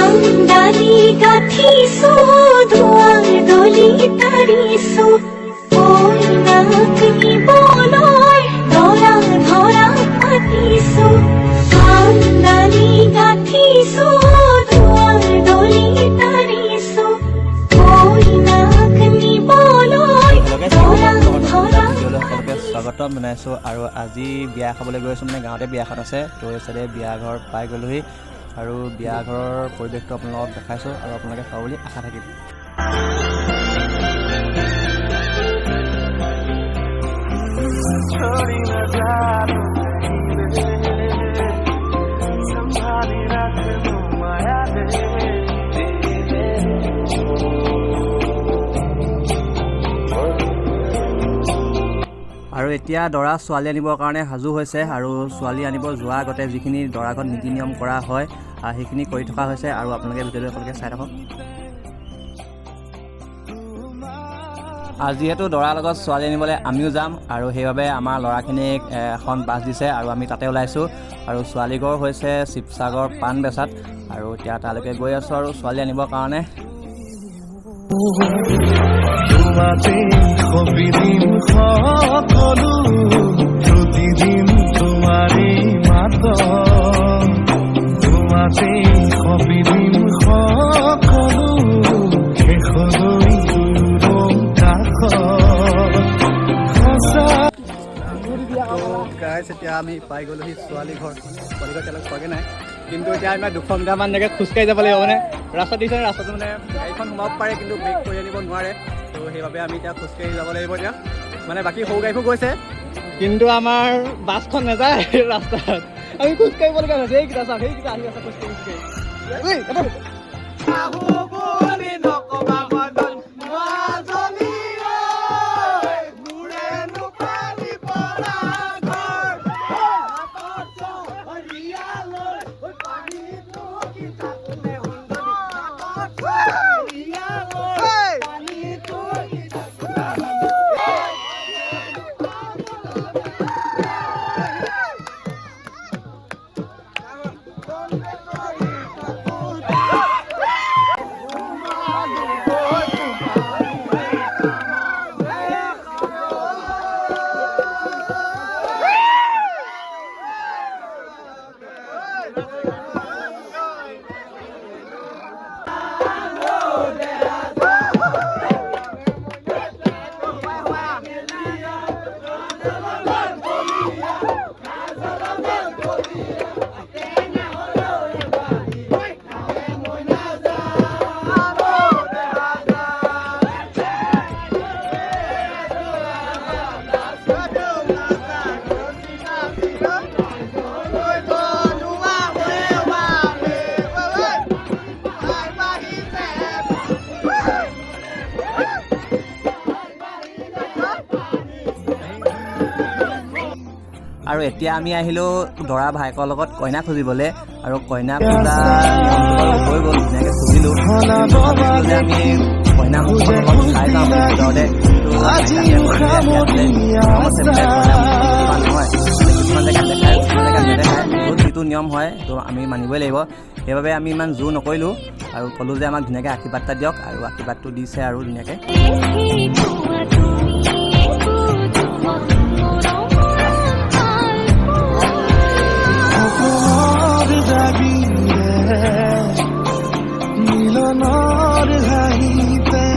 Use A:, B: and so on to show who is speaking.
A: কান্দালি গাঁঠিছো দুৱাৰ দলি তাৰিছো কইনাক নিবলৈ দৰা ধৰা পাতিছো কান্দালি গাঁঠিছো দুৱাৰ দলি তাৰিছো কইনাক নিবলৈ দৰা ধৰা
B: স্বাগতম জনাইছোঁ আৰু আজি বিয়া খাবলৈ গৈ আছোঁ মানে গাঁৱতে বিয়াখন আছে তো এই চাইডে বিয়া ঘৰ পাই গ'লোহি আৰু বিয়া ঘৰৰ পৰিৱেশটো আপোনালোকক দেখাইছোঁ আৰু আপোনালোকে চাব বুলি আশা থাকিল। আৰু এতিয়া দৰা ছোৱালী আনিবৰ কাৰণে সাজু হৈছে আৰু ছোৱালী আনিব যোৱাৰ আগতে যিখিনি দৰা ঘৰত নীতি নিয়ম কৰা হয় সেইখিনি কৰি থকা হৈছে আৰু আপোনালোকে ভিডিঅ'টো একেলগে চাই থাকক। যিহেতু দৰাৰ লগত ছোৱালী আনিবলৈ আমিও যাম আৰু সেইবাবে আমাৰ ল'ৰাখিনিক এখন বাছ দিছে আৰু আমি তাতে ওলাইছোঁ আৰু ছোৱালী ঘৰ হৈছে শিৱসাগৰ পাণবেচাত আৰু এতিয়া তালৈকে গৈ আছোঁ আৰু ছোৱালী আনিবৰ কাৰণে। এতিয়া আমি পাই গ'লোহি ছোৱালী ঘৰ এতিয়ালৈকে পোৱাগৈ নাই কিন্তু এতিয়া আমি 200 মিটাৰমান এনেকৈ খোজকাঢ়ি যাব লাগিব মানে ৰাস্তা দিছে ৰাস্তাটো মানে গাড়ীখন সোমাব পাৰে কিন্তু ব্ৰেক কৰি আনিব নোৱাৰে তো সেইবাবে আমি এতিয়া খোজকাঢ়ি যাব লাগিব এতিয়া মানে বাকী সৰু গাড়ীবোৰ গৈছে কিন্তু আমাৰ বাছখন নাযায় ৰাস্তাত আমি খোজকাঢ়িবলগীয়া হৈছে এইকেইটা চাওক সেইকেইটা আহি আছে খোজকাঢ়ি আৰু এতিয়া আমি আহিলোঁ দৰা ভায়েকৰ লগত কইনা খুজিবলৈ আৰু কইনা খোজা হৈ গ'ল ধুনীয়াকৈ খুজিলোঁ যে আমি কইনা মুখখন অলপ চাই যাওঁ ভিতৰতে নহয় কিছুমান জেগাত দেখায় কিছুমান জেগাত নেদেখায় য'ত যিটো নিয়ম হয় তো আমি মানিবই লাগিব সেইবাবে আমি ইমান জোৰ নকৰিলোঁ আৰু ক'লোঁ যে আমাক ধুনীয়াকৈ আশীৰ্বাদ এটা দিয়ক আৰু আশীৰ্বাদটো দিছে আৰু ধুনীয়াকৈ। মিলনৰ হাঁহিতে